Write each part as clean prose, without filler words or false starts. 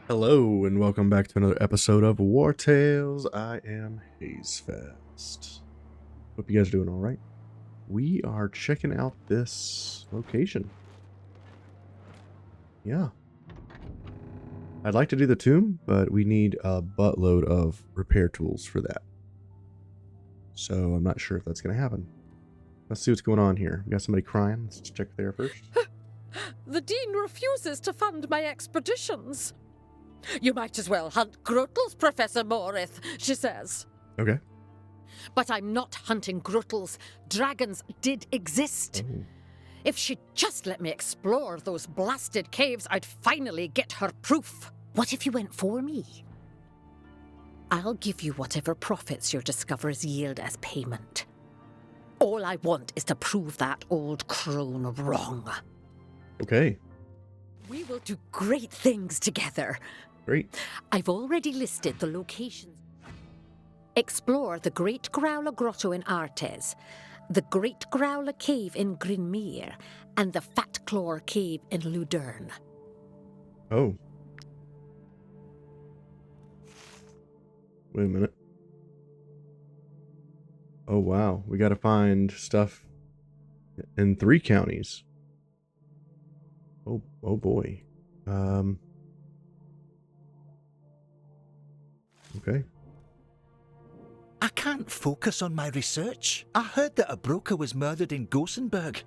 Hello and welcome back to another episode of Wartales. I am Hazefest. Hope you guys are doing all right. We are checking out this location. Yeah. I'd like to do the tomb, but we need a buttload of repair tools for that. So I'm not sure if that's going to happen. Let's see what's going on here. We got somebody crying. Let's check there first. The Dean refuses to fund my expeditions. You might as well hunt Grotels, Professor Morith, she says. Okay. But I'm not hunting Grotels. Dragons did exist. Oh. If she'd just let me explore those blasted caves, I'd finally get her proof. What if you went for me? I'll give you whatever profits your discoveries yield as payment. All I want is to prove that old crone wrong. Okay. We will do great things together. Great. I've already listed the locations. Explore the Great Growler Grotto in Artes, the Great Growler Cave in Grinmere, and the Fat Claw Cave in Ludern. Oh. Wait a minute. Oh, wow. We got to find stuff in 3 counties. Oh boy. Okay. I can't focus on my research. I heard that a broker was murdered in Gossenburg.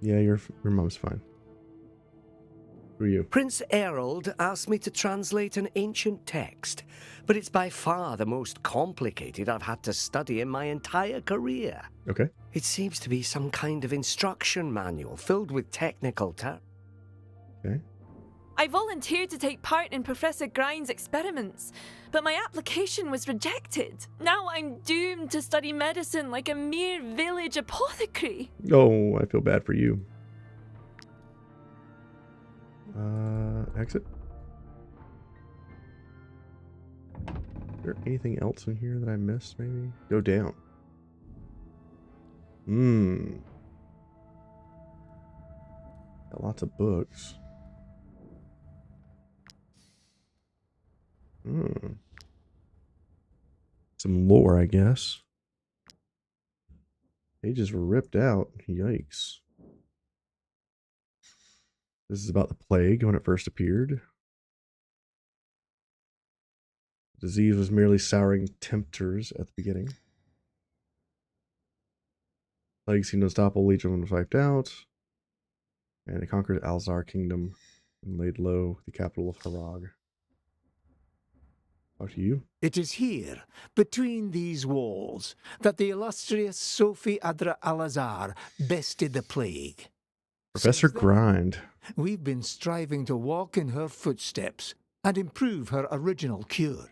Yeah, your mom's fine. Who are you? Prince Errold asked me to translate an ancient text, but it's by far the most complicated I've had to study in my entire career. Okay. It seems to be some kind of instruction manual filled with technical terms. Okay. I volunteered to take part in Professor Grind's experiments, but my application was rejected. Now I'm doomed to study medicine like a mere village apothecary. Oh, I feel bad for you. Exit. Is there anything else in here that I missed, maybe? Go down. Got lots of books. Some lore, I guess. Pages were ripped out. Yikes. This is about the plague when it first appeared. The disease was merely souring tempters at the beginning. Plague seemed unstoppable. Legion was wiped out. And it conquered Alzar Kingdom and laid low the capital of Harag. Talk to you. It is here, between these walls, that the illustrious Sophie Adra Alazar bested the plague. Professor Since then, Grind. we've been striving to walk in her footsteps and improve her original cure.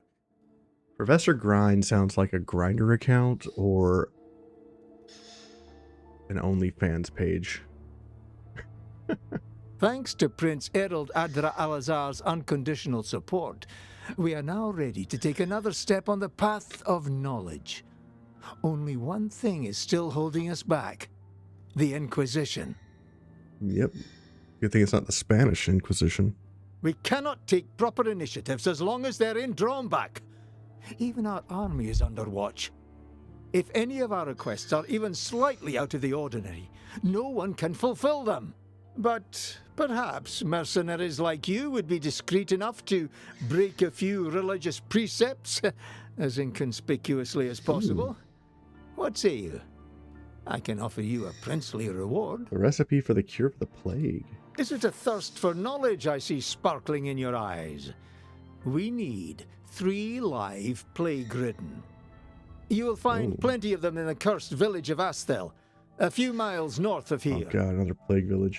Professor Grind sounds like a Grinder account or an OnlyFans page. Thanks to Prince Errold Adra Alazar's unconditional support, we are now ready to take another step on the path of knowledge. Only one thing is still holding us back: the Inquisition. Yep. Good thing it's not the Spanish Inquisition. We cannot take proper initiatives as long as they're in Drawback. Even our army is under watch. If any of our requests are even slightly out of the ordinary, no one can fulfill them. But perhaps mercenaries like you would be discreet enough to break a few religious precepts as inconspicuously as possible. What say you? I can offer you a princely reward. The recipe for the cure for the plague. Is it a thirst for knowledge I see sparkling in your eyes? We need 3 live plague-ridden. You will find plenty of them in the cursed village of Astel, a few miles north of here. Oh god, another plague village.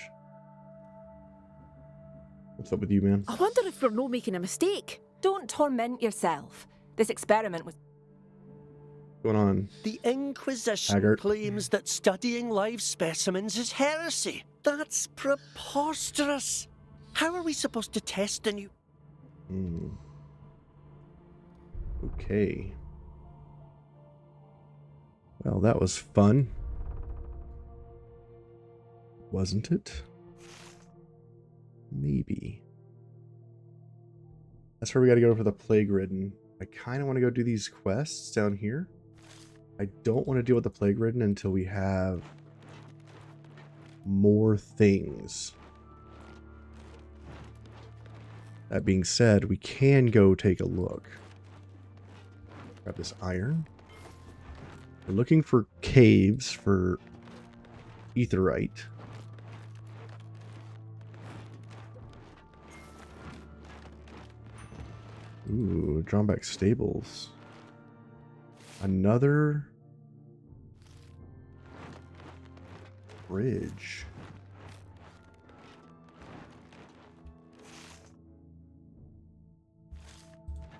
What's up with you, man? I wonder if we're not making a mistake. Don't torment yourself. This experiment was... What's going on? The Inquisition Haggart. claims that studying live specimens is heresy. That's preposterous. How are we supposed to test a new... Okay. Well, that was fun. Wasn't it? Maybe. That's where we got to go for the plague ridden. I kind of want to go do these quests down here. I don't want to deal with the plague ridden until we have more things. That being said, we can go take a look. Grab this iron. We're looking for caves for etherite. Ooh, drawn back stables. Another bridge.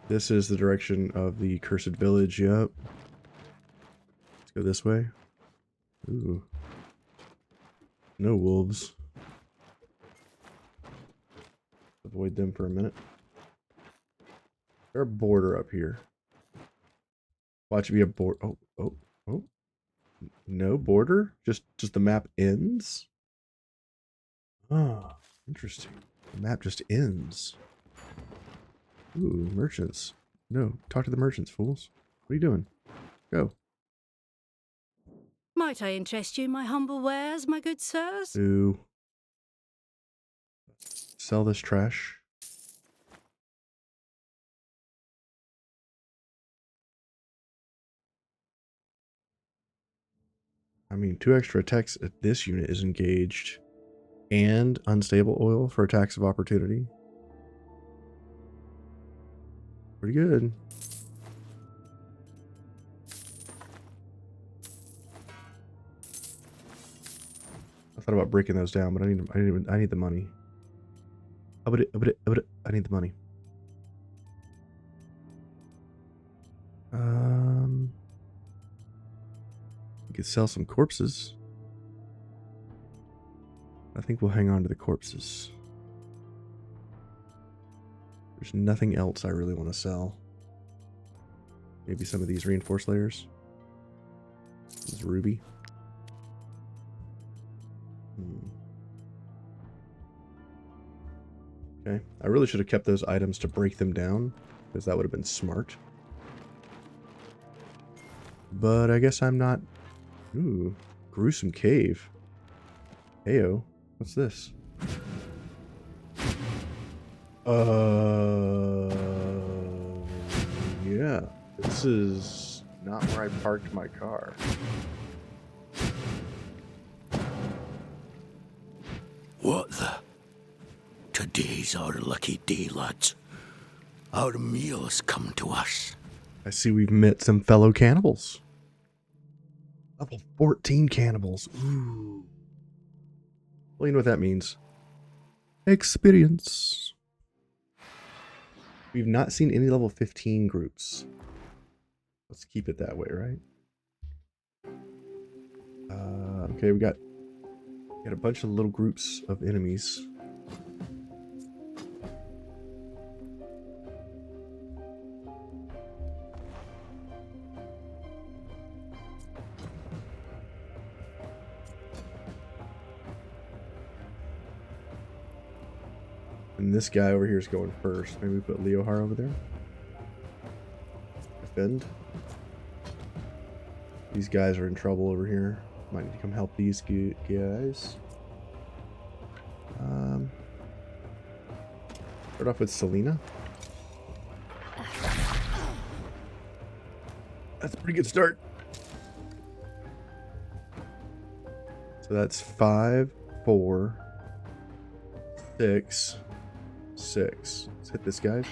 This is the direction of the cursed village, yep. Let's go this way. Ooh. No wolves. Avoid them for a minute. There's a border up here. Watch it be a border. Oh. No border? Just the map ends? Oh, interesting. The map just ends. Ooh, merchants. No, talk to the merchants, fools. What are you doing? Go. Might I interest you in my humble wares, my good sirs? Ooh. Sell this trash. I mean, 2 extra attacks if this unit is engaged. And unstable oil for attacks of opportunity. Pretty good. I thought about breaking those down, but I need the money. I need the money. We could sell some corpses. I think we'll hang on to the corpses. There's nothing else I really want to sell. Maybe some of these reinforced layers. This is ruby. Okay, I really should have kept those items to break them down, because that would have been smart. But I guess I'm not... Ooh, gruesome cave. Heyo, what's this? Yeah, this is not where I parked my car. What the? Today's our lucky day, lads. Our meal has come to us. I see we've met some fellow cannibals. Level 14 cannibals. Ooh. Well, you know what that means. Experience. We've not seen any level 15 groups. Let's keep it that way, right? Okay, we got a bunch of little groups of enemies. And this guy over here is going first. Maybe we put Leohar over there. Defend. These guys are in trouble over here. Might need to come help these guys. Start off with Selena. That's a pretty good start. So that's 5, 4, 6, 6. Let's hit this guy.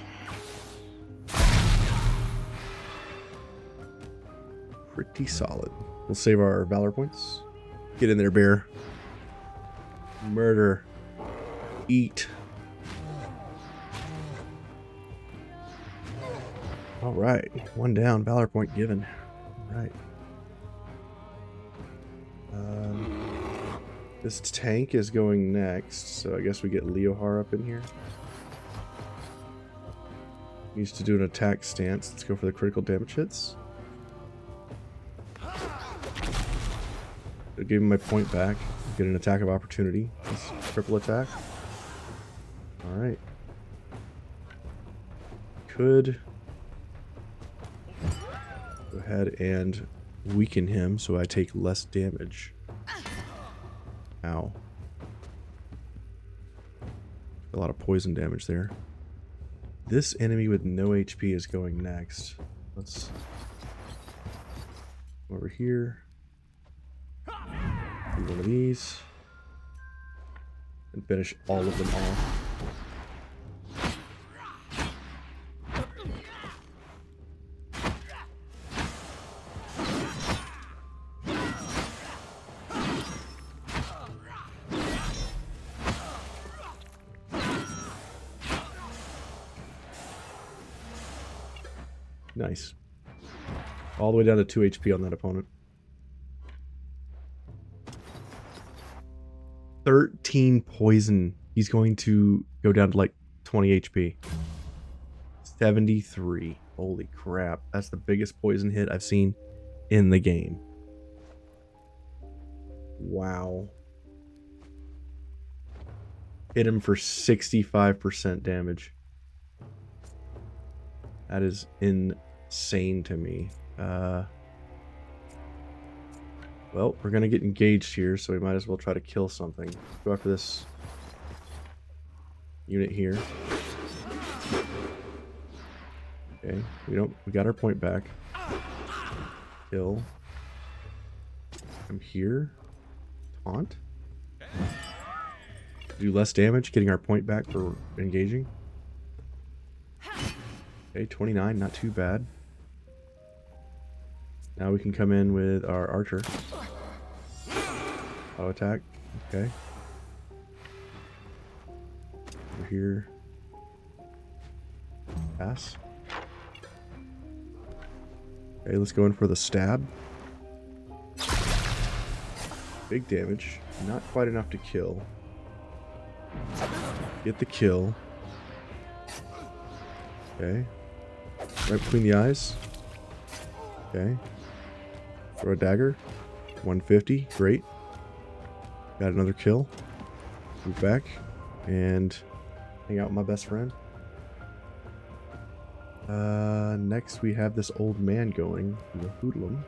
Pretty solid. We'll save our valor points. Get in there, bear. Murder. Eat. All right. 1 down. Valor point given. All right. This tank is going next, so I guess we get Leohar up in here. Needs to do an attack stance. Let's go for the critical damage hits. I'll give him my point back. Get an attack of opportunity. Let's triple attack. Alright. Could go ahead and weaken him so I take less damage. Ow. A lot of poison damage there. This enemy with no HP is going next. Let's go over here. Do one of these. And finish all of them off. Nice. All the way down to 2 HP on that opponent. 13 poison. He's going to go down to like 20 HP. 73. Holy crap. That's the biggest poison hit I've seen in the game. Wow. Hit him for 65% damage. That is insane to me. Well, we're gonna get engaged here, so we might as well try to kill something. Go after this unit here. Okay, we got our point back. Kill. I'm here. Taunt. Do less damage, getting our point back for engaging. Okay, 29, not too bad. Now we can come in with our archer. Auto attack. Okay. Over here. Pass. Okay, let's go in for the stab. Big damage. Not quite enough to kill. Get the kill. Okay. Right between the eyes. Okay. Throw a dagger. 150. Great. Got another kill. Move back. And hang out with my best friend. Next we have this old man going. The hoodlum.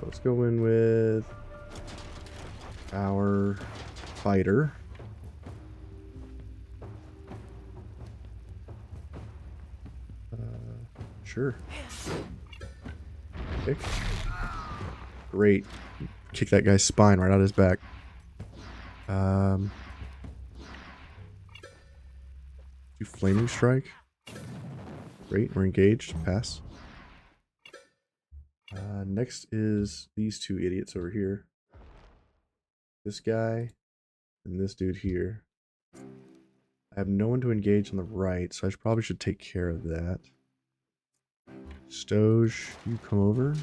Let's go in with our fighter. Sure. Kick. Great. Kick that guy's spine right out his back. Do flaming strike. Great, we're engaged. Pass. Next is these two idiots over here. This guy and this dude here. I have no one to engage on the right, so I probably should take care of that. Stoge, you come over.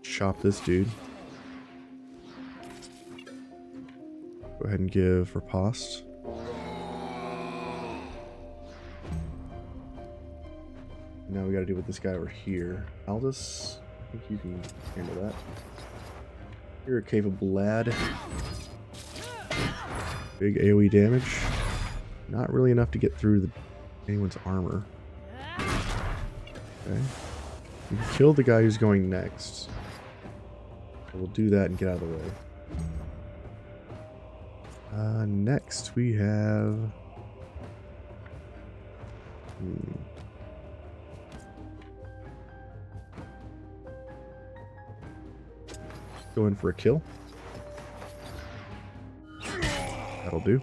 Chop this dude. Go ahead and give riposte. Now we gotta deal with this guy over here. Aldous, I think you can handle that. You're a capable lad. Big AoE damage. Not really enough to get through anyone's armor. Okay. We can kill the guy who's going next. So we'll do that and get out of the way. Next we have... Go in for a kill. That'll do.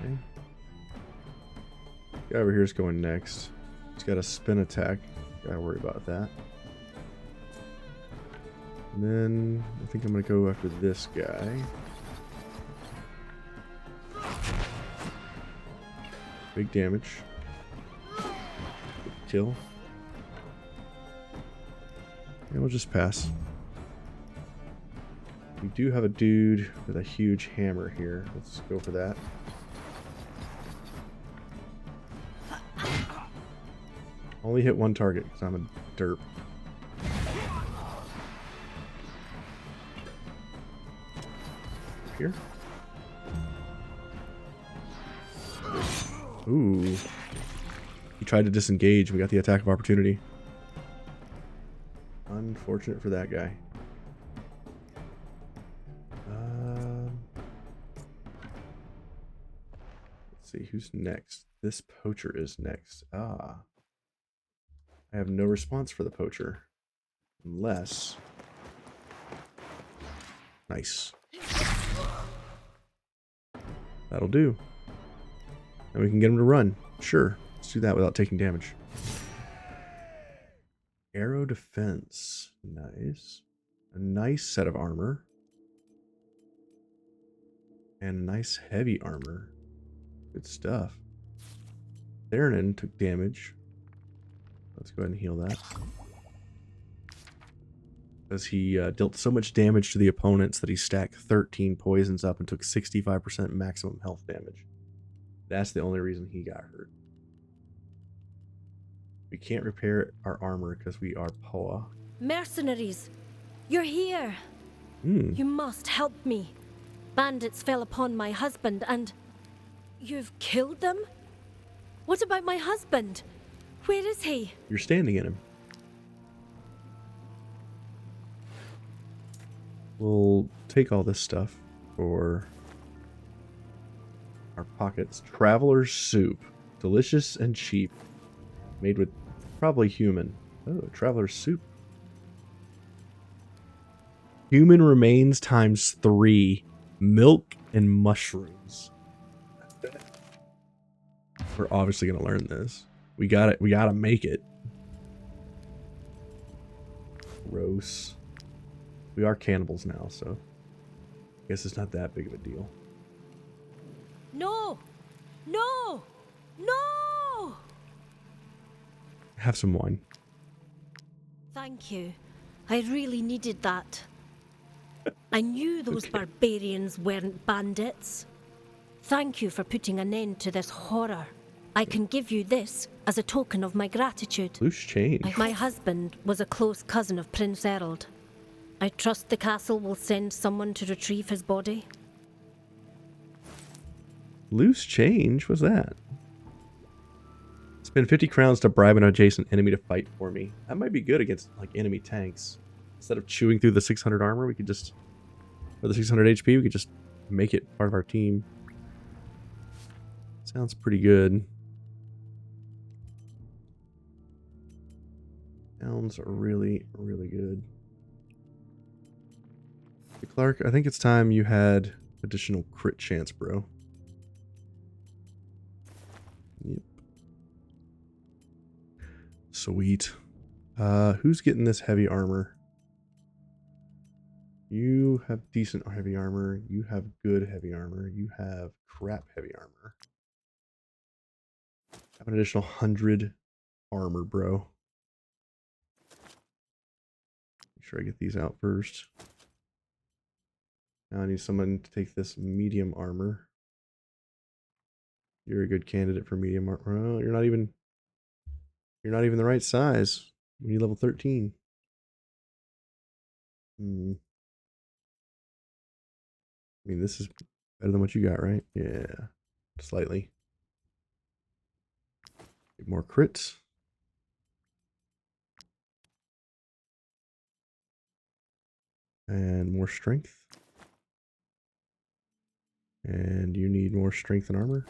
Okay. Guy over here is going next. He's got a spin attack. Gotta worry about that. And then I think I'm gonna go after this guy. Big damage. Kill. And we'll just pass. We do have a dude with a huge hammer here. Let's go for that. Only hit one target because I'm a derp. Here. Ooh. He tried to disengage. We got the attack of opportunity. Unfortunate for that guy. Let's see, who's next? This poacher is next. Ah. I have no response for the poacher. Unless... Nice. That'll do. And we can get him to run. Sure. Let's do that without taking damage. Arrow defense. Nice. A nice set of armor. And nice heavy armor. Good stuff. Theronin took damage. Let's go ahead and heal that. Because he dealt so much damage to the opponents that he stacked 13 poisons up and took 65% maximum health damage. That's the only reason he got hurt. We can't repair our armor because we are Poa. Mercenaries, you're here. You must help me. Bandits fell upon my husband and... You've killed them? What about my husband? Where is he? You're standing in him. We'll take all this stuff for our pockets. Traveler's soup. Delicious and cheap. Made with probably human. Oh, traveler's soup. Human remains times 3. Milk and mushrooms. We're obviously going to learn this. We gotta make it. Gross. We are cannibals now, so I guess it's not that big of a deal. No! No! No! Have some wine. Thank you. I really needed that. I knew those barbarians weren't bandits. Thank you for putting an end to this horror. I can give you this as a token of my gratitude. Loose change. My husband was a close cousin of Prince Errol. I trust the castle will send someone to retrieve his body. Loose change? What's that? Spend 50 crowns to bribe an adjacent enemy to fight for me. That might be good against like enemy tanks. Instead of chewing through the 600 armor, we could just... Or the 600 HP, we could just make it part of our team. Sounds pretty good. Sounds really, really good. Hey Clark, I think it's time you had additional crit chance, bro. Yep. Sweet. Who's getting this heavy armor? You have decent heavy armor. You have good heavy armor. You have crap heavy armor. Have an additional 100 armor, bro. Make sure I get these out first. Now I need someone to take this medium armor. You're a good candidate for medium armor. Oh, you're not even the right size. We need level 13. I mean, this is better than what you got, right? Yeah, slightly. Get more crits. And more strength. And you need more strength and armor.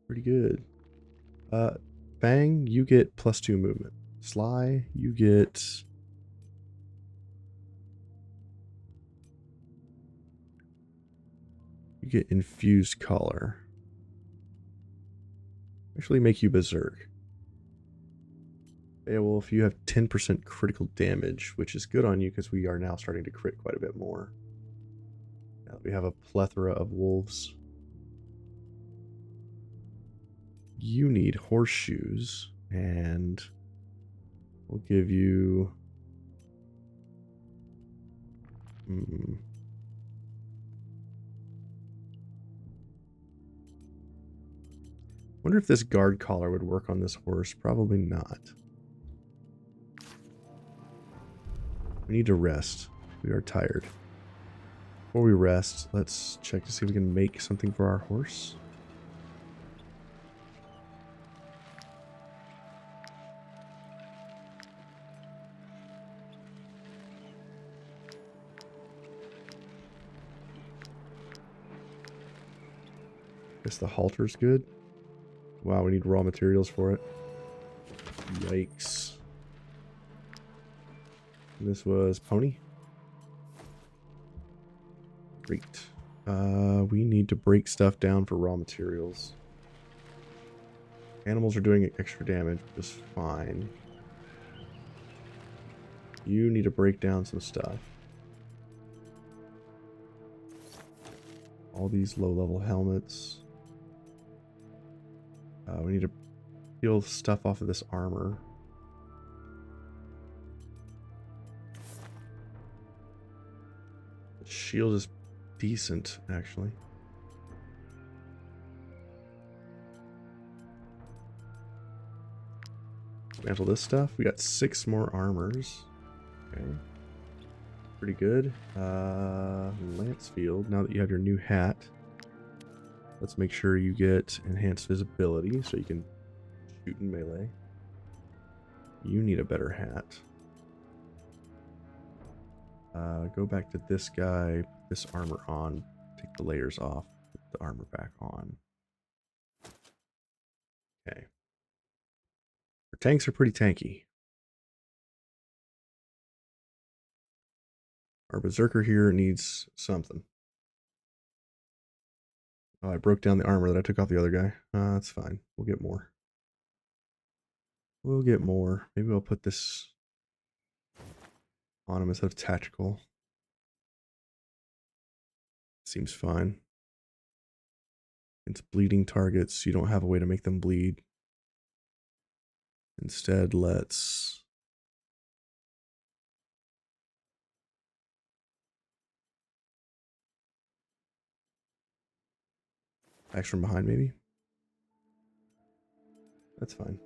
Pretty good. Fang, you get +2 movement. Sly, you get... You get infused collar. Actually make you berserk. Beowulf, you have 10% critical damage, which is good on you because we are now starting to crit quite a bit more. Now that we have a plethora of wolves. You need horseshoes, and we'll give you... Wonder if this guard collar would work on this horse. Probably not. We need to rest. We are tired. Before we rest, let's check to see if we can make something for our horse. Guess the halter's good. Wow, we need raw materials for it. Yikes. This was pony. Great. We need to break stuff down for raw materials. Animals are doing extra damage, which is fine. You need to break down some stuff. All these low-level helmets. We need to peel stuff off of this armor. The shield is decent, actually. Dismantle this stuff. We got 6 more armors. Okay. Pretty good. Lance field. Now that you have your new hat, let's make sure you get enhanced visibility so you can shoot in melee. You need a better hat. Go back to this guy, put this armor on, take the layers off, put the armor back on. Okay. Our tanks are pretty tanky. Our berserker here needs something. Oh, I broke down the armor that I took off the other guy. That's fine. We'll get more. We'll get more. Maybe I'll put this on him instead of tactical. Seems fine. It's bleeding targets. You don't have a way to make them bleed. Instead, let's... Axe from behind, maybe? That's fine.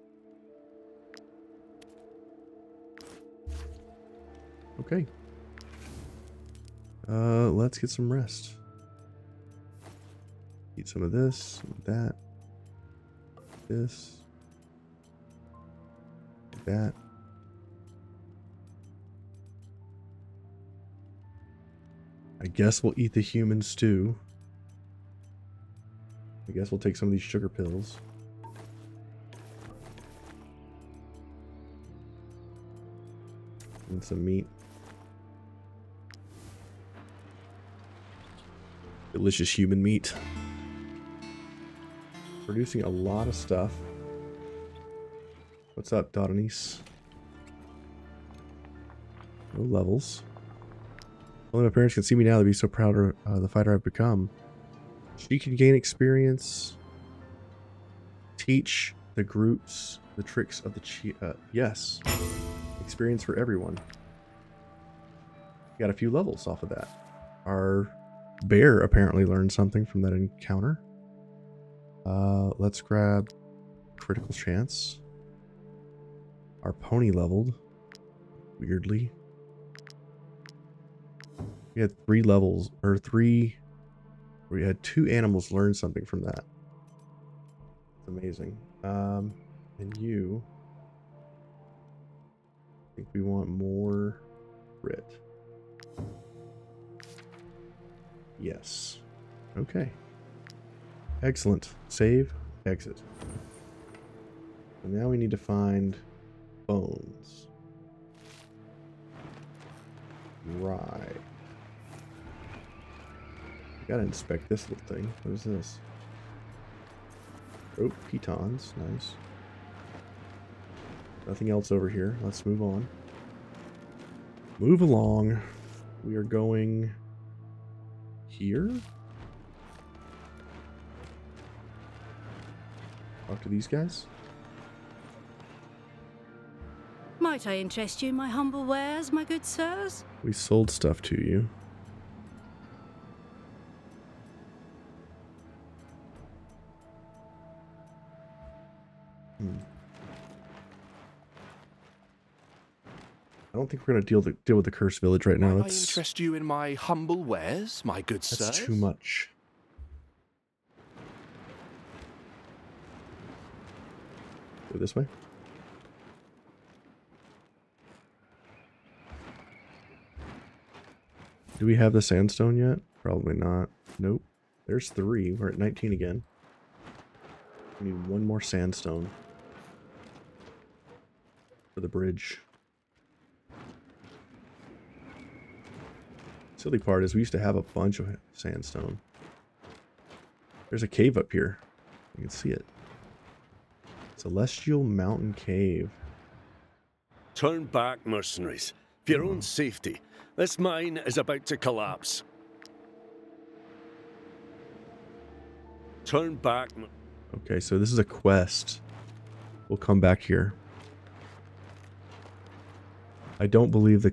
Okay. Let's get some rest. Eat some of this, some of that. This. That. I guess we'll eat the human stew. I guess we'll take some of these sugar pills. And some meat. Delicious human meat. Producing a lot of stuff. What's up, Dotanice? No levels. Only my parents can see me now. They'd be so proud of the fighter I've become. She can gain experience. Teach the groups the tricks of the yes. Experience for everyone. Got a few levels off of that. Our bear apparently learned something from that encounter. Let's grab critical chance. Our pony leveled. Weirdly. We had 3 levels, or 3... We had 2 animals learn something from that. It's amazing. And you... I think we want more grit. Yes. Okay. Excellent. Save. Exit. And now we need to find bones. Right. Gotta inspect this little thing. What is this? Oh, pitons. Nice. Nothing else over here. Let's move on. Move along. We are going here. Talk to these guys. Might I interest you in my humble wares, my good sirs? We sold stuff to you. I don't think we're gonna deal with the cursed village right now. Might I That's interest you in my humble wares, my good sir? too much. Go this way. Do we have the sandstone yet? Probably not. Nope. There's 3. We're at 19 again. We need 1 more sandstone for the bridge. Silly part is we used to have a bunch of sandstone. There's a cave up here. You can see it. Celestial Mountain Cave. Turn back, mercenaries. For your own safety. This mine is about to collapse. Turn back. Okay, so this is a quest. We'll come back here. I don't believe the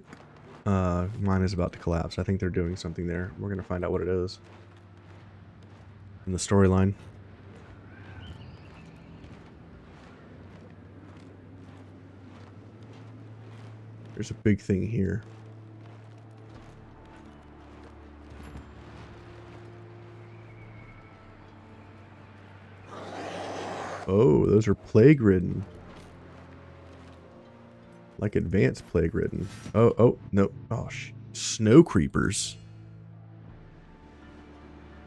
mine is about to collapse. I think they're doing something there. We're going to find out what it is in the storyline. There's a big thing here. Oh, those are plague ridden. Like advanced plague ridden. Oh, no. Oh, snow creepers.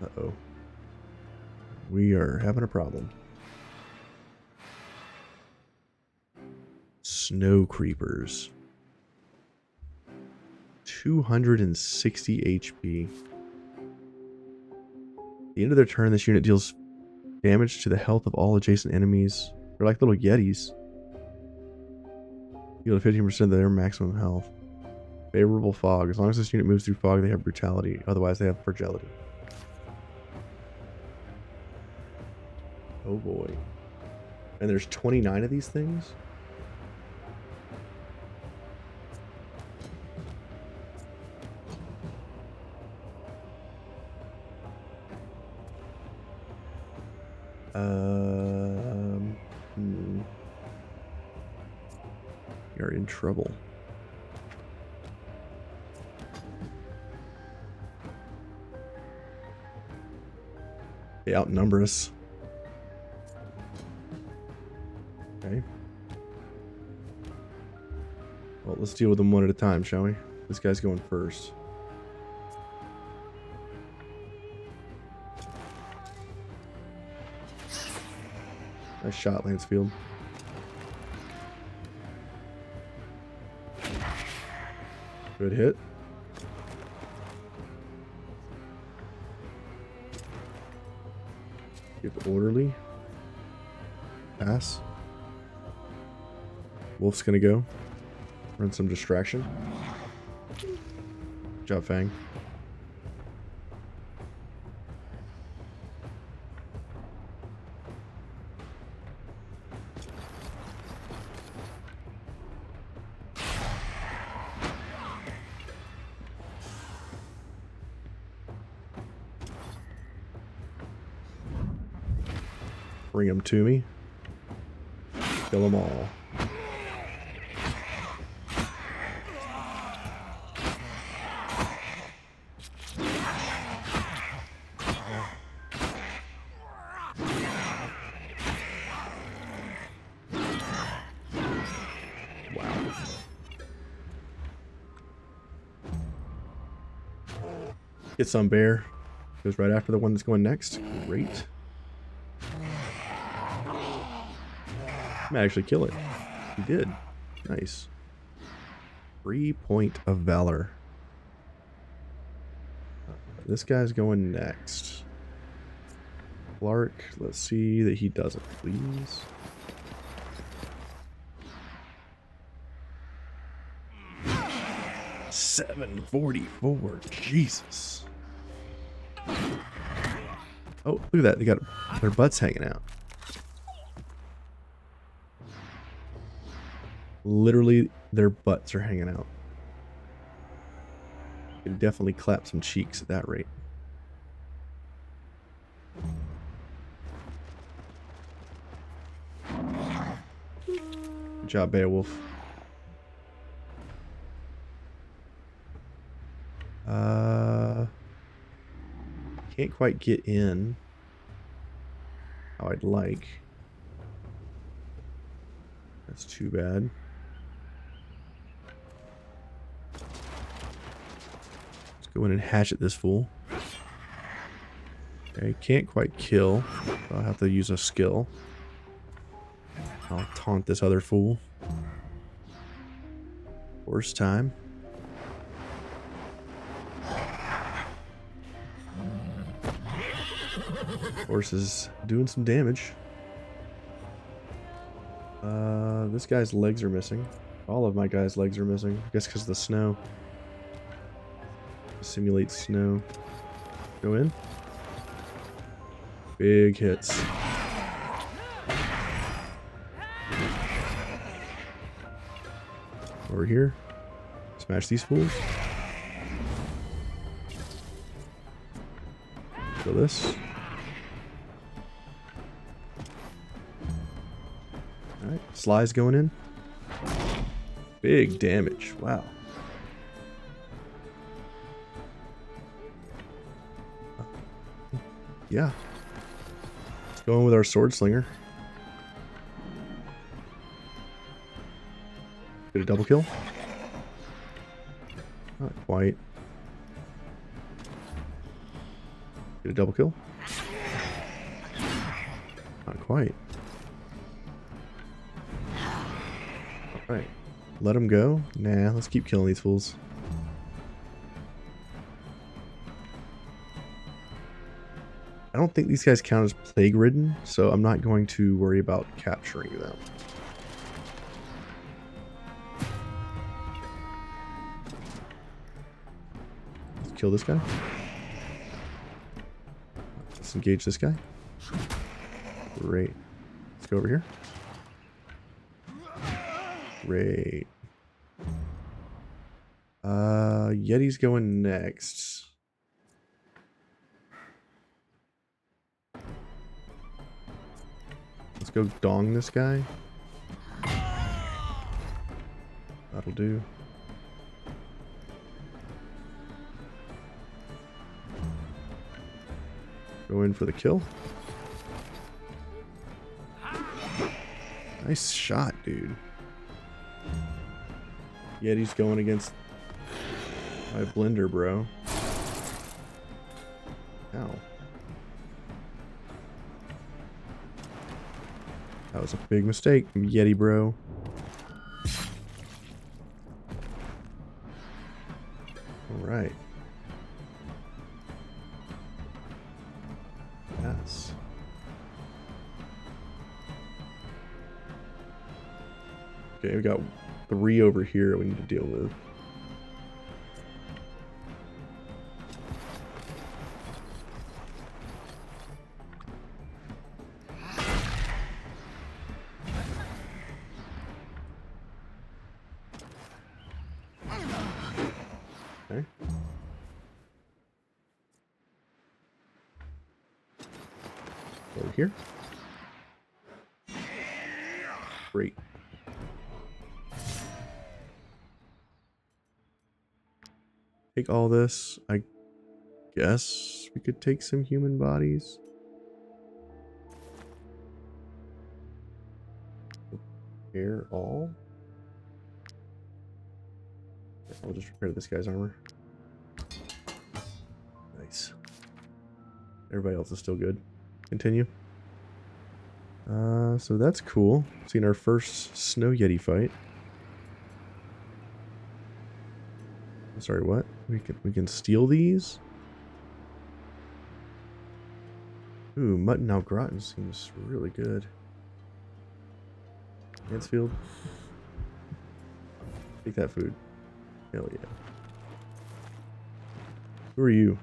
Uh-oh. We are having a problem. Snow creepers. 260 HP. At the end of their turn, this unit deals damage to the health of all adjacent enemies. They're like little yetis. Heal 15% of their maximum health. Favorable fog. As long as this unit moves through fog, they have brutality. Otherwise, they have fragility. Oh boy. And there's 29 of these things? We are in trouble. They outnumber us. Okay. Well, let's deal with them one at a time, shall we? This guy's going first. Nice shot, Lancefield. Good hit. Give orderly. Pass. Wolf's gonna go. Run some distraction. Good job, Fang. Bring them to me. Kill them all. Wow. Get some bear. Goes right after the one that's going next. Great. Might actually kill it. He did. Nice. 3 point of valor. This guy's going next. Clark, let's see that he doesn't, please. $744. Jesus. Oh, look at that. They got their butts hanging out. Literally, their butts are hanging out. You can definitely clap some cheeks at that rate. Good job, Beowulf. Can't quite get in how I'd like. That's too bad. Let's go in and hatchet this fool. Okay, can't quite kill. I'll have to use a skill. I'll taunt this other fool. Worst time. Horse is doing some damage. This guy's legs are missing. All of my guys' legs are missing. I guess because of the snow. Simulate snow. Go in. Big hits. Over here. Smash these fools. Kill this. Alright, Sly's going in. Big damage. Wow. Yeah. Let's go in with our sword slinger. Get a double kill. Not quite. Get a double kill. Not quite. Alright. Let him go? Nah, let's keep killing these fools. I don't think these guys count as plague ridden, so I'm not going to worry about capturing them. Let's kill this guy. Let's engage this guy. Great. Let's go over here. Great. Yeti's going next. Let's go dong this guy. That'll do. Go in for the kill. Nice shot, dude. Yeti's going against my blender, bro. Ow. That was a big mistake, Yeti, bro. Alright. Yes. Okay, we got 3 over here we need to deal with. Okay. Over here. Great. Take all this. I guess we could take some human bodies. Repair all. I'll just repair this guy's armor. Nice. Everybody else is still good. Continue. So that's cool. Seen our first snow yeti fight. Sorry, what? We can steal these? Ooh, mutton au gratin seems really good. Mansfield. Take that food. Hell yeah. Who are you?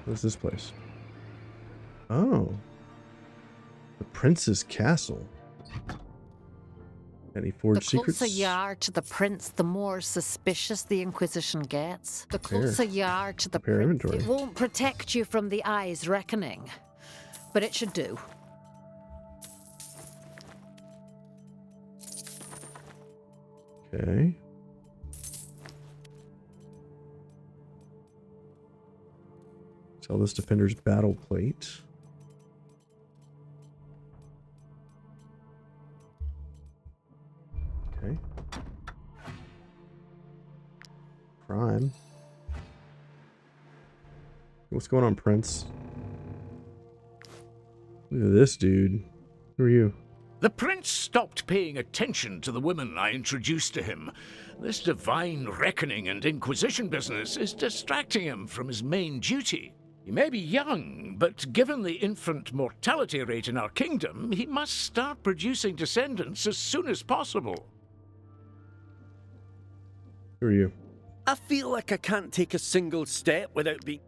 What's this place? Oh. The Prince's Castle. Any forged secrets? The closer you are to the prince, the more suspicious the Inquisition gets. The closer you are to the prince, inventory. it won't protect you from the Eye's reckoning. But it should do. Okay. Sell this defender's battle plate. Okay. Crime. What's going on, Prince? Look at this dude. Who are you? The prince stopped paying attention to the women I introduced to him. This divine reckoning and inquisition business is distracting him from his main duty. He may be young, but given the infant mortality rate in our kingdom, he must start producing descendants as soon as possible. Who are you? I feel like I can't take a single step without being...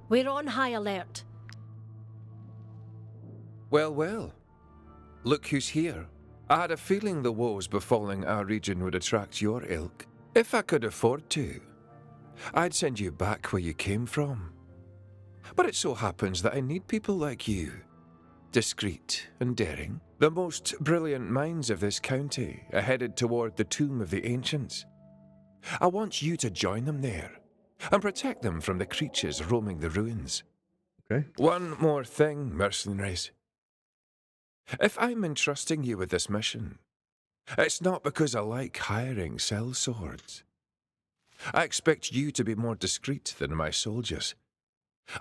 We're on high alert. Well, well. Look who's here. I had a feeling the woes befalling our region would attract your ilk. If I could afford to, I'd send you back where you came from. But it so happens that I need people like you. Discreet and daring. The most brilliant minds of this county are headed toward the tomb of the ancients. I want you to join them there and protect them from the creatures roaming the ruins. Okay. One more thing, mercenaries. If I'm entrusting you with this mission, it's not because I like hiring sellswords. I expect you to be more discreet than my soldiers.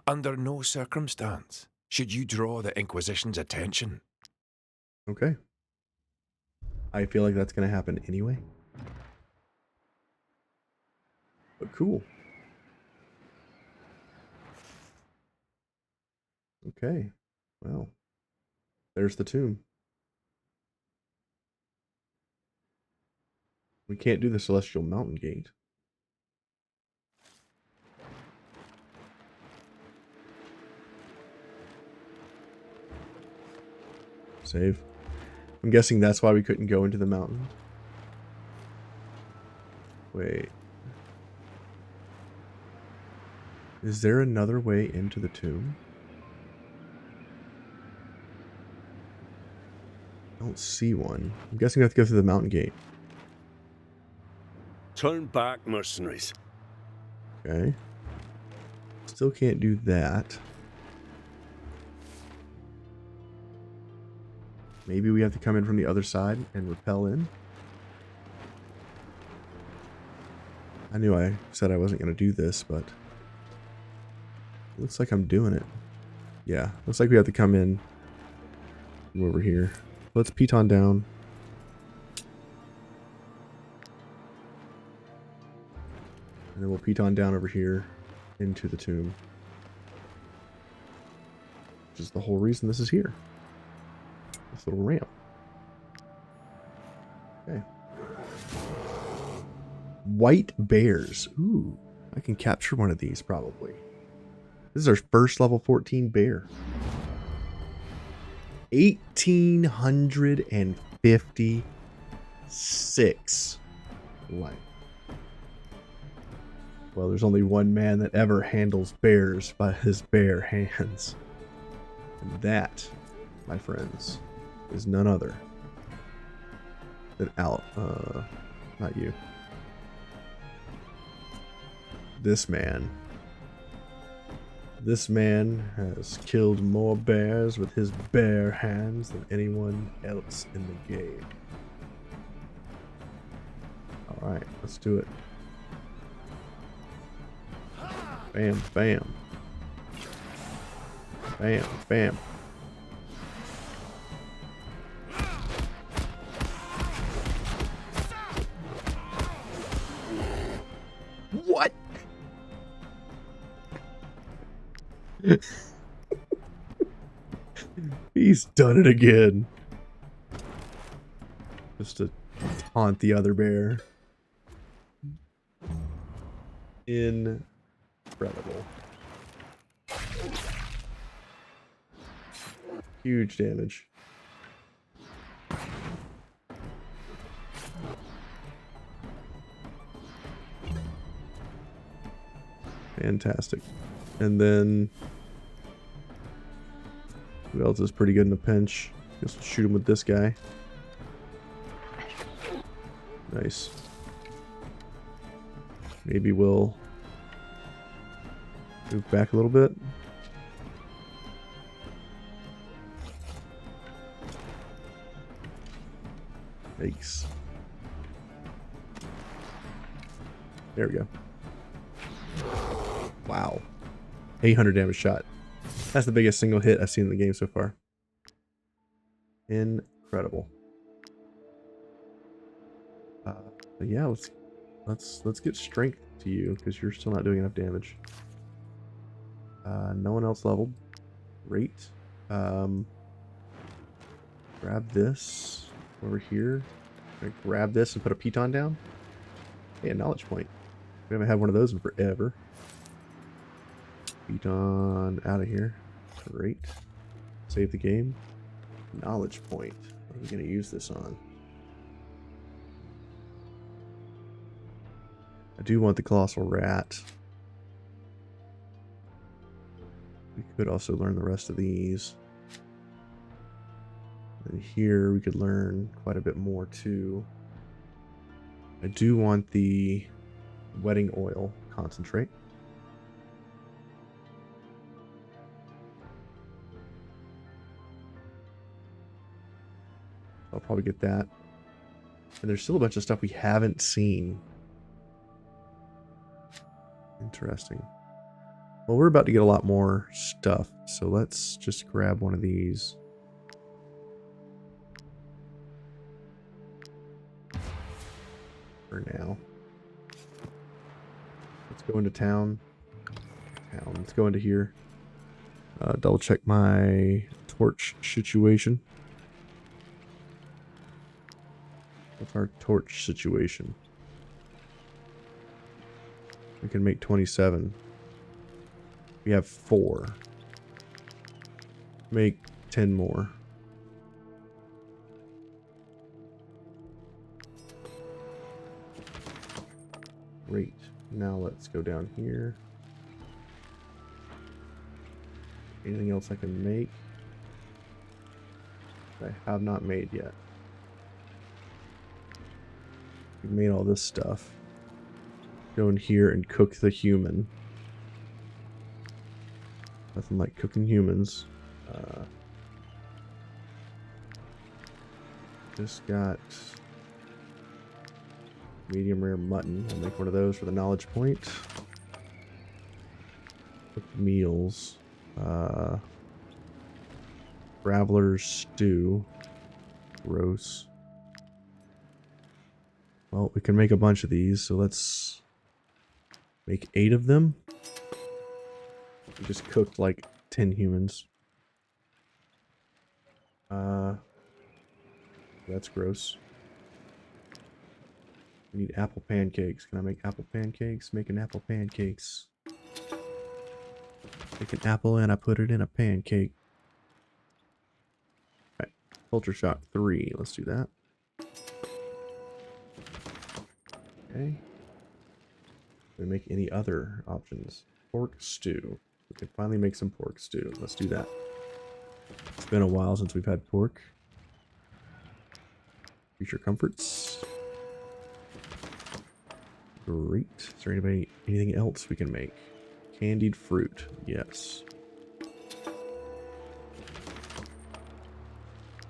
Under no circumstance should you draw the Inquisition's attention. Okay. I feel like that's going to happen anyway. But cool. Okay. Well, there's the tomb. We can't do the Celestial Mountain Gate. Save. I'm guessing that's why we couldn't go into the mountain. Wait. Is there another way into the tomb? I don't see one. I'm guessing we have to go through the mountain gate. Turn back, mercenaries. Okay. Still can't do that. Maybe we have to come in from the other side and rappel in. I knew I said I wasn't going to do this, but it looks like I'm doing it. Yeah, looks like we have to come in from over here. Let's piton down. And then we'll piton down over here into the tomb. Which is the whole reason this is here. This little ramp. Okay. White bears. Ooh, I can capture one of these probably. This is our first level 14 bear. 1856 life. Well, there's only one man that ever handles bears by his bare hands. And that, my friends, is none other than not you. This man. This man has killed more bears with his bare hands than anyone else in the game. Alright, let's do it. Bam, bam. Bam, bam. What? He's done it again. Just to taunt the other bear. Incredible. Huge damage. Fantastic. And then who else is pretty good in a pinch? Guess we'll shoot him with this guy. Nice. Maybe we'll move back a little bit. Yikes. There we go. Wow. 800 damage shot. That's the biggest single hit I've seen in the game so far. Incredible. But yeah, let's get strength to you because you're still not doing enough damage. No one else leveled. Great. Grab this over here. I'm gonna grab this and put a piton down. Hey, a knowledge point. We haven't had one of those in forever. Piton out of here. Great. Save the game. Knowledge point. What are we going to use this on? I do want the colossal rat. We could also learn the rest of these. And here we could learn quite a bit more too. I do want the wedding oil concentrate. I'll probably get that. And there's still a bunch of stuff we haven't seen. Interesting. Well, we're about to get a lot more stuff, so let's just grab one of these. For now. Let's go into town. Let's go into here. Double check my torch situation. What's our torch situation? We can make 27. We have 4. Make 10 more. Great. Now let's go down here. Anything else I can make? I have not made yet. We made all this stuff. Go in here and cook the human. Nothing like cooking humans. Just got medium rare mutton. I'll make one of those for the knowledge point. Cooked meals. Traveler's stew. Gross. Well, we can make a bunch of these, so let's make 8 of them. We just cooked like 10 humans. That's gross. We need apple pancakes. Can I make apple pancakes? Making apple pancakes. Take an apple and I put it in a pancake. Alright, culture shock 3. Let's do that. Okay. Do we make any other options? Pork stew. We can finally make some pork stew. Let's do that. It's been a while since we've had pork. Creature comforts. Great. Is there anything else we can make? Candied fruit. Yes.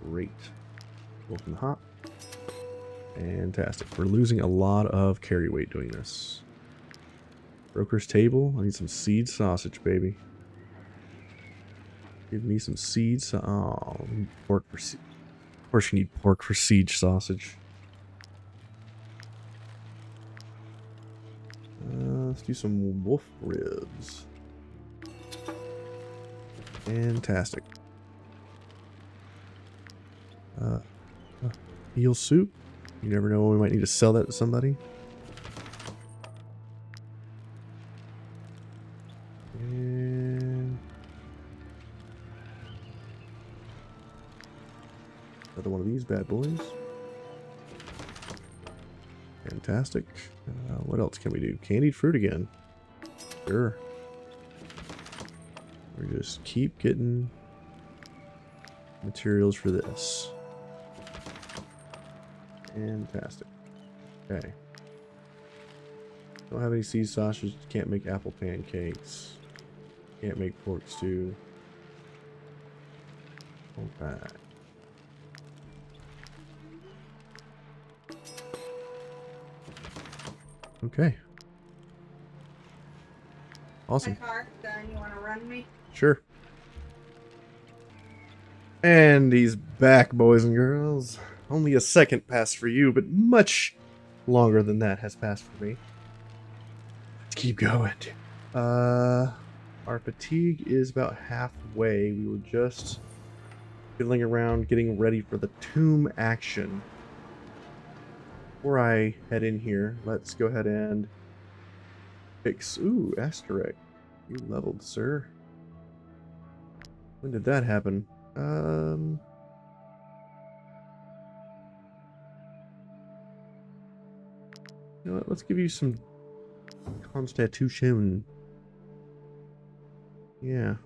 Great. Welcome hop. Fantastic. We're losing a lot of carry weight doing this. Broker's table. I need some seed sausage, baby. Give me some seeds. Oh, pork for seed. Of course you need pork for siege sausage. Let's do some wolf ribs. Fantastic. Eel soup. You never know when we might need to sell that to somebody. And another one of these bad boys. Fantastic. What else can we do? Candied fruit again. Sure. We just keep getting materials for this. Fantastic. Okay. Don't have any sea sausage. Can't make apple pancakes. Can't make pork stew. Okay. Okay. Awesome. My car done. You want to run me? Sure. And he's back, boys and girls. Only a second passed for you, but much longer than that has passed for me. Let's keep going. Our fatigue is about halfway. We were just fiddling around, getting ready for the tomb action. Before I head in here, let's go ahead and fix. Ooh, Asterek. You leveled, sir. When did that happen? You know what? Let's give you some constitution. Yeah.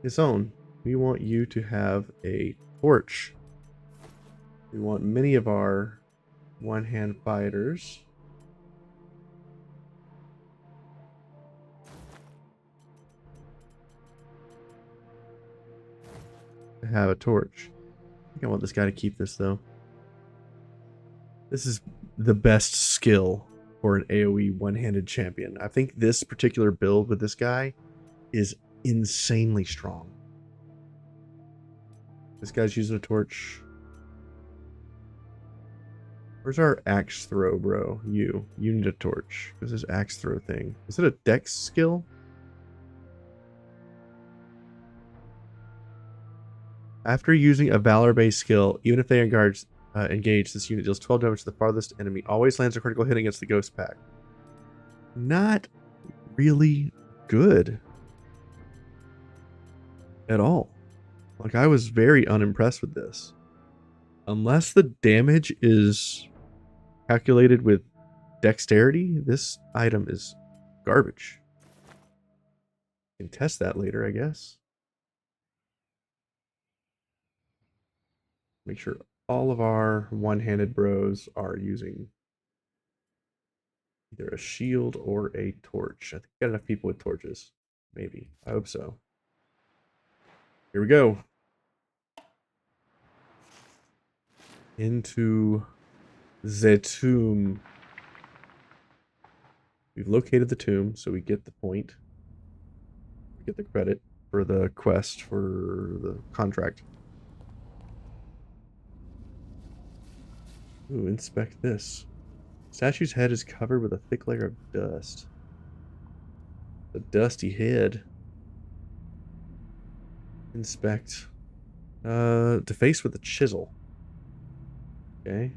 His own. We want you to have a torch. We want many of our one-hand fighters to have a torch. I think I want this guy to keep this, though. This is the best skill for an AoE one-handed champion. I think this particular build with this guy is insanely strong. This guy's using a torch. Where's our axe throw, bro? You need a torch. What's this axe throw thing? Is it a dex skill? After using a valor-based skill, even if they engage, this unit deals 12 damage to the farthest enemy. Always lands a critical hit against the ghost pack. Not really good at all. Like, I was very unimpressed with this. Unless the damage is calculated with dexterity, this item is garbage. You can test that later, I guess. Make sure all of our one-handed bros are using either a shield or a torch. I think we got enough people with torches. Maybe. I hope so. Here we go. Into the tomb. We've located the tomb, so we get the point. We get the credit for the quest, for the contract. Ooh, inspect this. Statue's head is covered with a thick layer of dust. The dusty head. Inspect. Deface with a chisel. Okay.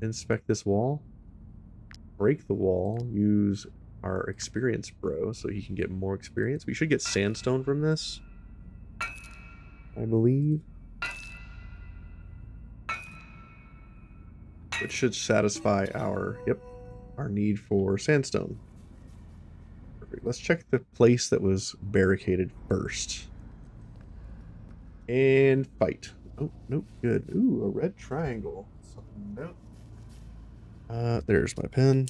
Inspect this wall. Break the wall. Use our experience bro so he can get more experience. We should get sandstone from this, I believe. Which should satisfy our need for sandstone. Perfect. Let's check the place that was barricaded first. And fight. Oh, nope, good. Ooh, a red triangle. Something note. There's my pen.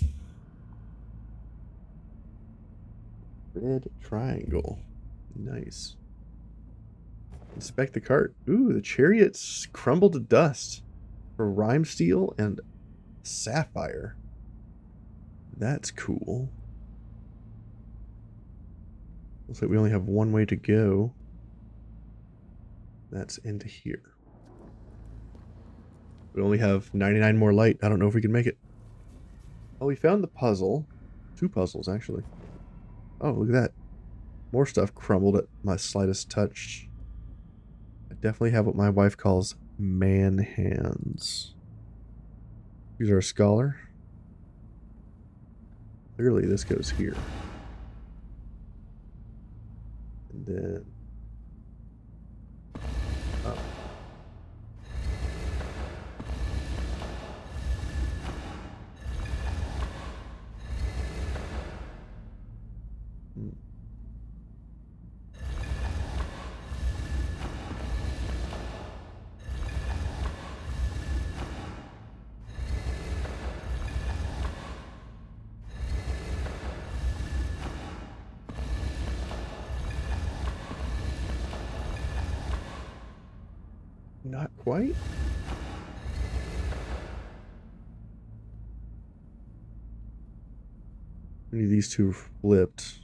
Red triangle. Nice. Inspect the cart. Ooh, the chariots crumbled to dust. For rime steel and sapphire. That's cool. Looks like we only have one way to go. That's into here. We only have 99 more light. I don't know if we can make it. Oh, we found the puzzle. 2 puzzles, actually. Oh, look at that. More stuff crumbled at my slightest touch. I definitely have what my wife calls man hands. Here's our scholar. Clearly this goes here. And then up. Not quite. I need these two flipped.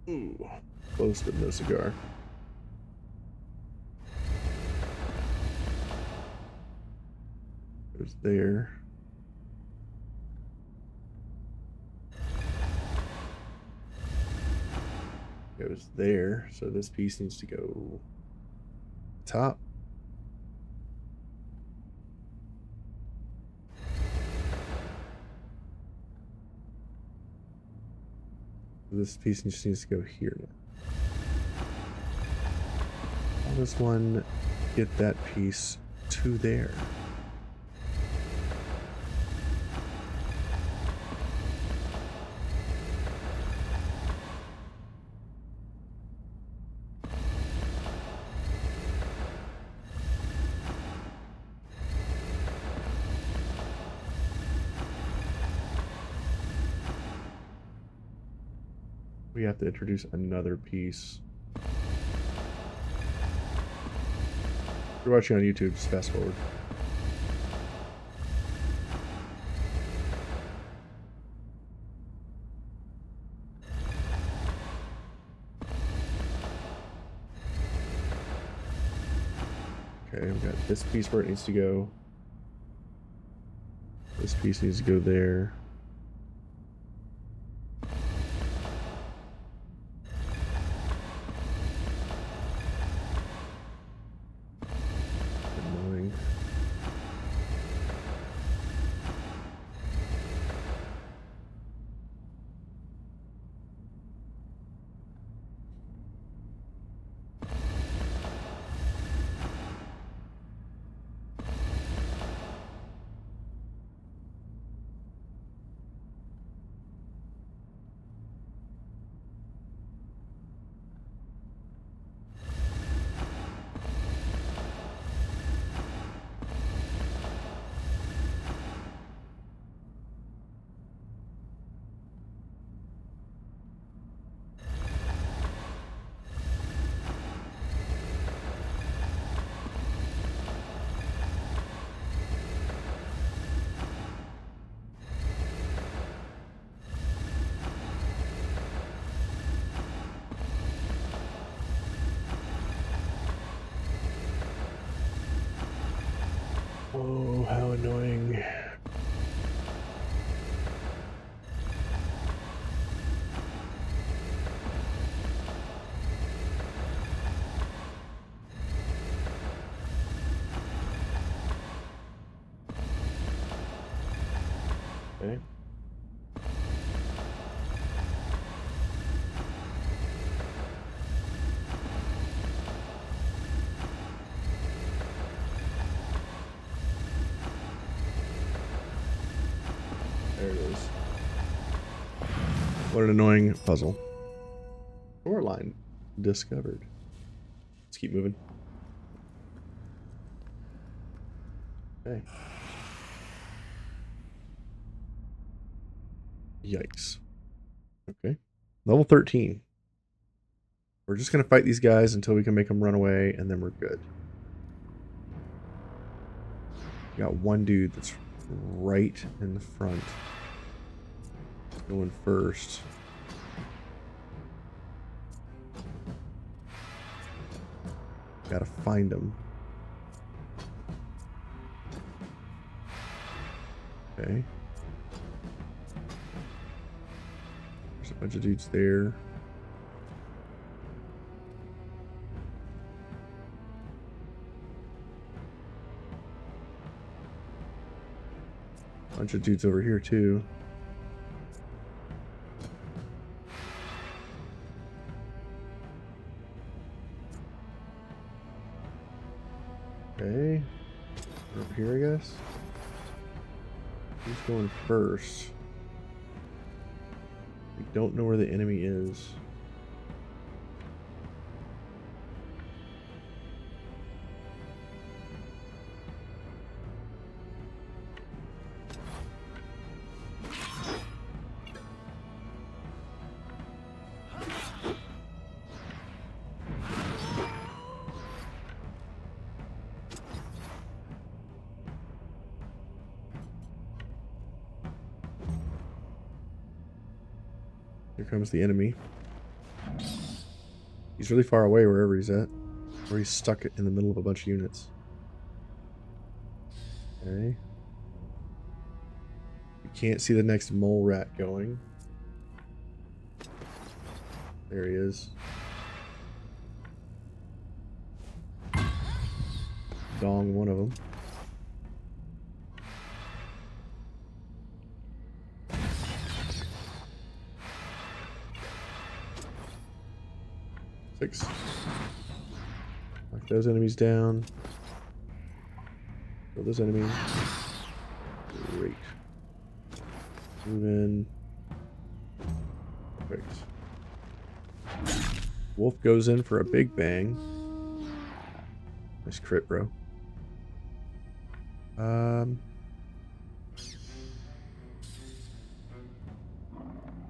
Ooh, close but no cigar. Goes there. Goes there. So this piece needs to go top. This piece just needs to go here now. How does one get that piece to there? We have to introduce another piece. If you're watching on YouTube, just fast forward. Okay, we've got this piece where it needs to go. This piece needs to go there. Oh, how annoying. Okay. There it is. What an annoying puzzle. Ore line discovered. Let's keep moving. Okay. Yikes. Okay. Level 13. We're just going to fight these guys until we can make them run away, and then we're good. We got one dude that's right in the front. Going first. Gotta find him. Okay. There's a bunch of dudes there. Bunch of dudes over here too. guess. Who's going first? We don't know where the enemy is. Here comes the enemy. He's really far away wherever he's at. Or he's stuck in the middle of a bunch of units. Okay. You can't see the next mole rat going. There he is. Dong one of them. Six. Knock those enemies down. Kill those enemies. Great. Move in. Perfect. Wolf goes in for a big bang. Nice crit, bro.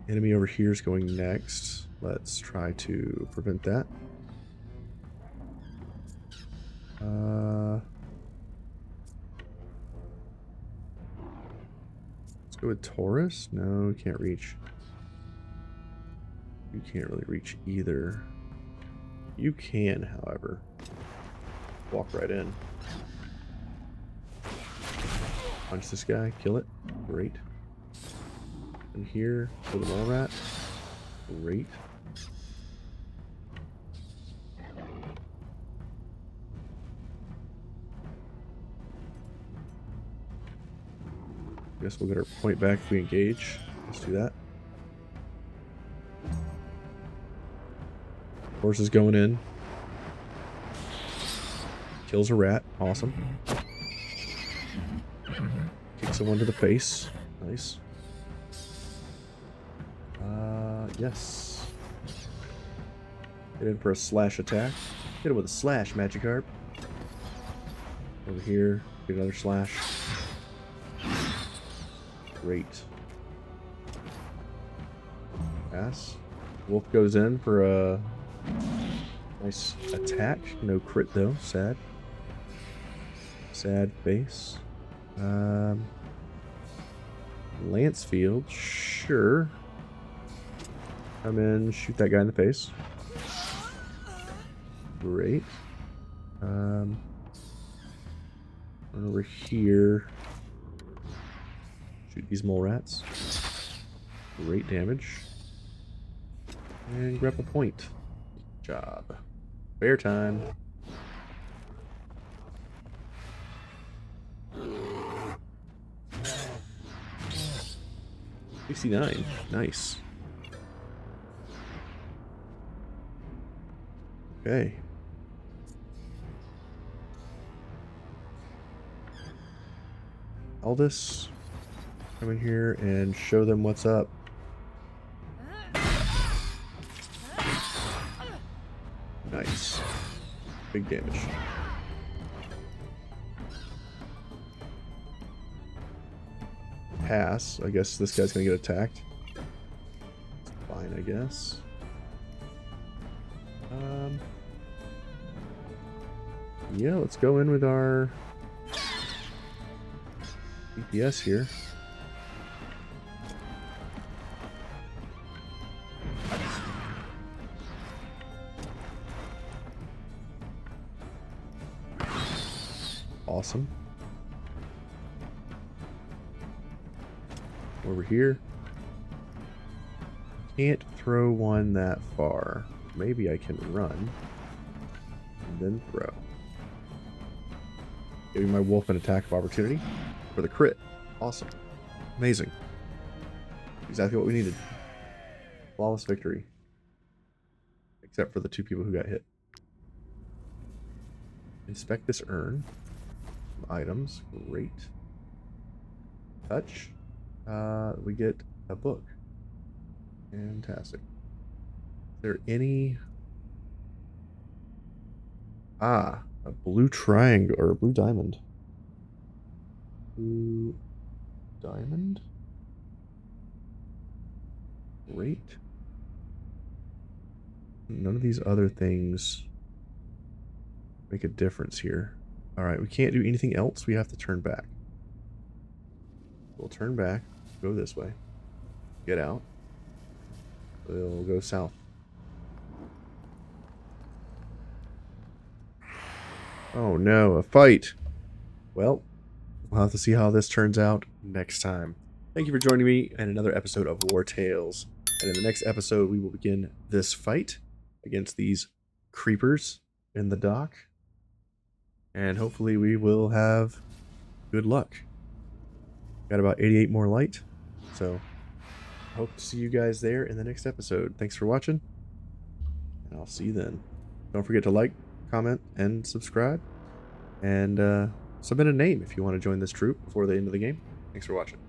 Enemy over here is going next. Let's try to prevent that. Let's go with Taurus. No, we can't reach. You can't really reach either. You can, however. Walk right in. Punch this guy, kill it. Great. And here, kill the mole rat. Great. Guess we'll get our point back if we engage. Let's do that. Horse is going in. Kills a rat. Awesome. Kicks someone to the face. Nice. Yes. Get in for a slash attack. Hit it with a slash, Magikarp. Over here, get another slash. Great. Pass. Wolf goes in for a nice attack. No crit though. Sad. Sad face. Lancefield. Sure. Come in, shoot that guy in the face. Great. Run over here. Shoot these mole rats. Great damage. And grab a point. Good job. Fair time. $69. Nice. Okay. Aldous, come in here and show them what's up. Nice. Big damage. Pass. I guess this guy's gonna get attacked. It's fine, I guess. Yeah, let's go in with our DPS here. Awesome. Over here. Can't throw one that far. Maybe I can run and then throw. Giving my wolf an attack of opportunity for the crit. Awesome. Amazing. Exactly what we needed. Flawless victory. Except for the 2 people who got hit. Inspect this urn. items. Great. Touch. We get a book. Fantastic. Is there any... Ah, a blue triangle, or a blue diamond. Blue diamond? Great. None of these other things make a difference here. Alright, we can't do anything else. We have to turn back. We'll turn back, go this way, get out. We'll go south. Oh no, a fight! Well, we'll have to see how this turns out next time. Thank you for joining me in another episode of Wartales. And in the next episode, we will begin this fight against these creepers in the dock. And hopefully we will have good luck. Got about 88 more light. So, hope to see you guys there in the next episode. Thanks for watching. And I'll see you then. Don't forget to like, comment, and subscribe. And submit a name if you want to join this troop before the end of the game. Thanks for watching.